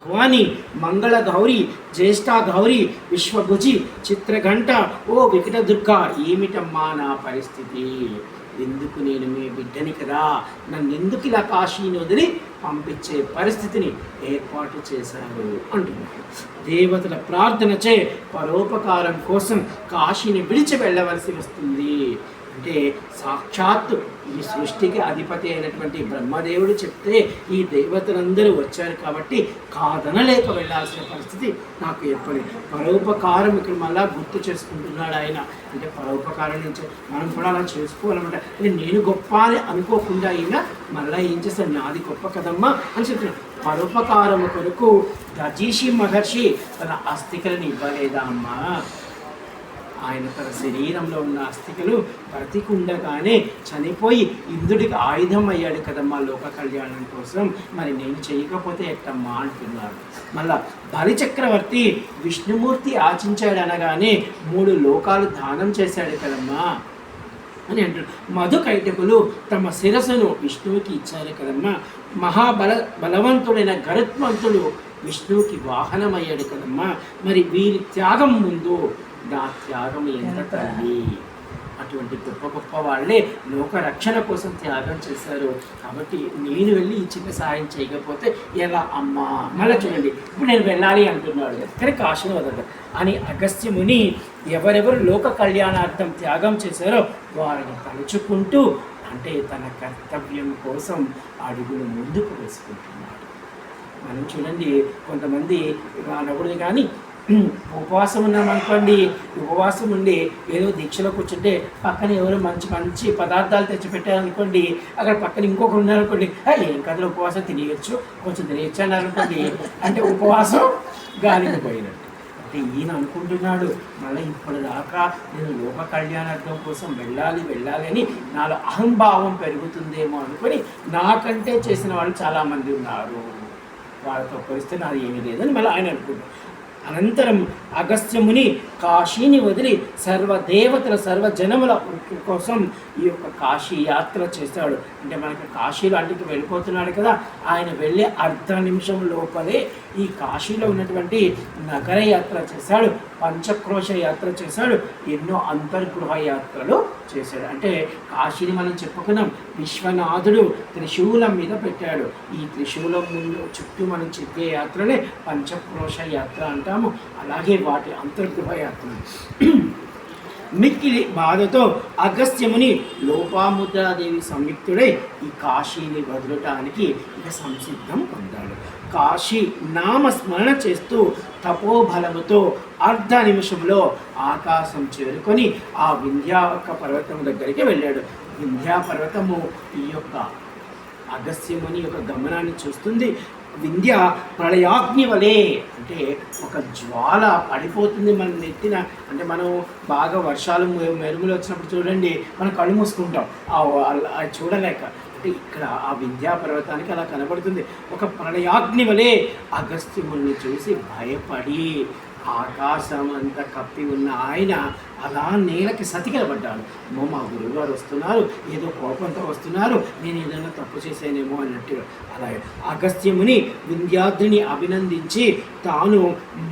భవాని, మంగళ గౌరి, జ్యేష్ఠ గౌరి, విశ్వభుజి, చిత్రఘంట, ఓ వికట దుర్గ, ఏమిటమ్మా నా పరిస్థితి? ఎందుకు నేను మీ బిడ్డని కదా, నన్ను ఎందుకు ఇలా కాశీని వదిలి పంపించే పరిస్థితిని ఏర్పాటు చేశారు అంటున్నారు. దేవతల ప్రార్థనచే పరోపకారం కోసం కాశీని విడిచి వెళ్ళవలసి వస్తుంది. అంటే సాక్షాత్తు ఈ సృష్టికి అధిపతి అయినటువంటి బ్రహ్మదేవుడు చెప్తే ఈ దేవతలందరూ వచ్చారు కాబట్టి కాదనలేక వెళ్ళాల్సిన పరిస్థితి నాకు ఏర్పడింది. పరోపకారం ఇక్కడ మళ్ళా గుర్తు చేసుకుంటున్నాడు ఆయన. అంటే పరోపకారం నుంచి మనం కూడా అలా చేసుకోవాలన్నమాట. అంటే నేను గొప్ప అని అనుకోకుండా అయినా మళ్ళీ ఏం చేస్తాను, నాది గొప్ప కదమ్మా అని చెప్తున్నాను. పరోపకారం కొరకు దజీషి మహర్షి తన అస్థికలను ఇవ్వలేదా అమ్మా? ఆయన తన శరీరంలో ఉన్న అస్థికలు బ్రతికుండగానే చనిపోయి ఇంద్రుడికి ఆయుధం అయ్యాడు కదమ్మా లోక కళ్యాణం కోసం, మరి నేను చేయకపోతే ఎట్టమ్మా అంటున్నారు. మళ్ళా బలిచక్రవర్తి విష్ణుమూర్తి ఆచించాడు అనగానే 3 లోకాలు దానం చేశాడు కదమ్మా అని అంటారు. మధుకైటకులు తమ శిరస్సును విష్ణువుకి ఇచ్చారు కదమ్మా. బలవంతుడైన గరుత్మంతుడు విష్ణువుకి వాహనమయ్యాడు కదమ్మా. మరి వీరి త్యాగం ముందు నా త్యాగం ఎంత తల్లి? అటువంటి గొప్ప గొప్ప వాళ్ళే లోక రక్షణ కోసం త్యాగం చేశారు. కాబట్టి నేను వెళ్ళి ఈ చిన్న సహాయం చేయకపోతే ఎలా అమ్మా? మళ్ళీ చూడండి, ఇప్పుడు నేను వెళ్ళాలి అంటున్నాడు కానీ కాశీని వదలదు అని అగస్త్యముని ఎవరెవరు లోక కళ్యాణార్థం త్యాగం చేశారో వారిని తలుచుకుంటూ, అంటే తన కర్తవ్యం కోసం అడుగులు ముందుకు వేసుకుంటున్నాడు. మనం చూడండి, కొంతమంది అనకూడదు కానీ ఉపవాసం ఉన్నాం అనుకోండి, ఉపవాసం ఉండి ఏదో దీక్షలో కూర్చుంటే పక్కన ఎవరు మంచి మంచి పదార్థాలు తెచ్చిపెట్టారనుకోండి, అక్కడ పక్కన ఇంకొకరు ఉన్నారనుకోండి, ఏం కథలో ఉపవాసం తినేయచ్చు, కొంచెం తినేయచ్చు అన్నారనుకోండి, అంటే ఉపవాసం గాలికి పోయినట్టు. అంటే ఈయన అనుకుంటున్నాడు మళ్ళీ ఇప్పటిదాకా నేను లోక కళ్యాణార్థం కోసం వెళ్ళాలి అని నాలో అహంభావం పెరుగుతుందేమో అనుకొని నాకంటే చేసిన వాళ్ళు చాలామంది ఉన్నారు, వాళ్ళతో పోలిస్తే నాది ఏమీ లేదని మళ్ళీ ఆయన అనుకుంటాడు. అనంతరం అగస్త్యముని కాశీని వదిలి సర్వదేవతల సర్వజనముల కోసం ఈ యొక్క కాశీ యాత్ర చేశాడు. అంటే మనకి కాశీ లాంటికి వెళ్ళిపోతున్నాడు కదా, ఆయన వెళ్ళే అర్ధ నిమిషం లోపలే ఈ కాశీలో ఉన్నటువంటి నగర యాత్ర చేశాడు, పంచక్రోశ యాత్ర చేశాడు, ఎన్నో అంతర్గృహ యాత్రలు చేశాడు. అంటే కాశీని మనం చెప్పుకున్నాం, విశ్వనాథుడు త్రిశూలం మీద పెట్టాడు. ఈ త్రిశూలం ముందు చుట్టూ మనం చెప్పే యాత్రనే పంచక్రోశ యాత్ర అంటాము. అలాగే వాటి అంతర్గృహ యాత్ర. మిక్కిలి బాధతో అగస్త్యముని లోపాముద్రాదేవి సంయుక్తుడై ఈ కాశీని వదలటానికి ఇక సంసిద్ధం పొందాడు. కాశీ నామస్మరణ చేస్తూ తపోబలముతో అర్ధ నిమిషంలో ఆకాశం చేరుకొని ఆ వింధ్యాక పర్వతం దగ్గరికి వెళ్ళాడు. వింధ్యా పర్వతము ఈ యొక్క అగస్త్యముని యొక్క గమనాన్ని చూస్తుంది. వింధ్య ప్రళయాగ్ని వలె, అంటే ఒక జ్వాల పడిపోతుంది మన నెత్తిన. అంటే మనం బాగా వర్షాలు మెరుగులు వచ్చినప్పుడు చూడండి, మనం కళ్ళు మూసుకుంటాం అది చూడలేక. అంటే ఇక్కడ ఆ వింధ్యా పర్వతానికి అలా కనబడుతుంది. ఒక ప్రళయాగ్ని వలె అగస్త్యముని చూసి భయపడి ఆకాశం అంతా కప్పి ఉన్న ఆయన అలా నేలకి సతికిలబడ్డాడు. మా గురువుగారు వస్తున్నారు, ఏదో కోపంతో వస్తున్నారు, నేను ఏదైనా తప్పు చేశానేమో అన్నట్టుగా. అలాగే అగస్త్యముని వింధ్యాద్రిని అభినందించి తాను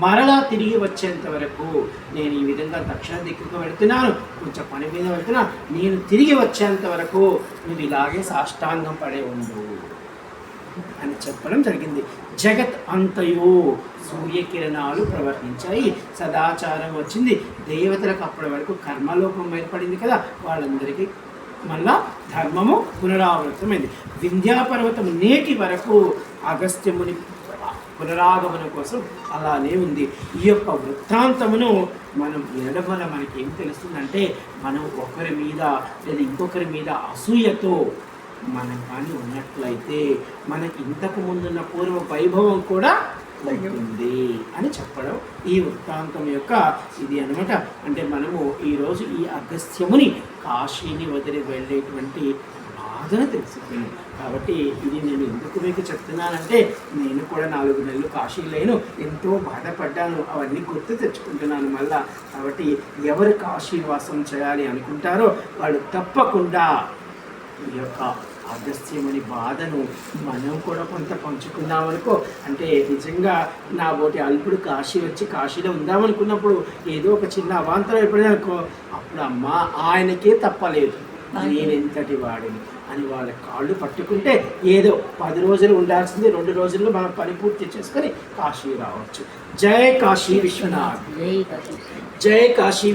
మరలా తిరిగి వచ్చేంత వరకు, నేను ఈ విధంగా దక్షిణ దిక్కుకు వెళుతున్నాను, కొంచెం పని మీద వెళ్తున్నా, నేను తిరిగి వచ్చేంత వరకు నువ్వు ఇలాగే సాష్టాంగం పడే ఉండు అని చెప్పడం జరిగింది. జగత్ అంతయు సూర్యకిరణాలు ప్రవర్తించాయి, సదాచారం వచ్చింది. దేవతలకు అప్పటి వరకు కర్మలోపం ఏర్పడింది కదా, వాళ్ళందరికీ మళ్ళా ధర్మము పునరావృతమైంది. వింధ్యాపర్వతం నేటి వరకు అగస్త్యముని పునరాగమనం కోసం అలానే ఉంది. ఈ యొక్క వృత్తాంతమును మనం వినడం వల్ల మనకి ఏం తెలుస్తుందంటే, మనం ఒకరి మీద లేదా ఇంకొకరి మీద అసూయతో మనం కానీ ఉన్నట్లయితే మనకి ఇంతకు ముందున్న పూర్వ వైభవం కూడా ఉంటుంది అని చెప్పడం ఈ వృత్తాంతం యొక్క ఇది అనమాట. అంటే మనము ఈరోజు ఈ అగస్త్యముని కాశీని వదిలి వెళ్ళేటువంటి బాధను తెలుసుకున్నాను. కాబట్టి ఇది నేను ఎందుకు మీకు చెప్తున్నానంటే, నేను కూడా 4 నెలలు కాశీ లేను, ఎంతో బాధపడ్డాను, అవన్నీ గుర్తు తెచ్చుకుంటున్నాను మళ్ళా. కాబట్టి ఎవరు కాశీవాసం చేయాలి అనుకుంటారో వాళ్ళు తప్పకుండా ఈ యొక్క అగస్త్యముని బాధను మనం కూడా కొంత పంచుకున్నాం అనుకో. అంటే నిజంగా నా బోటి అల్పుడు కాశీ వచ్చి కాశీలో ఉందామనుకున్నప్పుడు ఏదో ఒక చిన్న అవాంతరం ఎప్పుడైనా అనుకో, అప్పుడు అమ్మ ఆయనకే తప్పలేదు, నేనెంతటి వాడిని అని వాళ్ళ కాళ్ళు పట్టుకుంటే ఏదో 10 రోజులు ఉండాల్సింది 2 రోజుల్లో మనం పని పూర్తి చేసుకొని కాశీ రావచ్చు. జై కాశీ విశ్వనాథ్, జై కాశీ.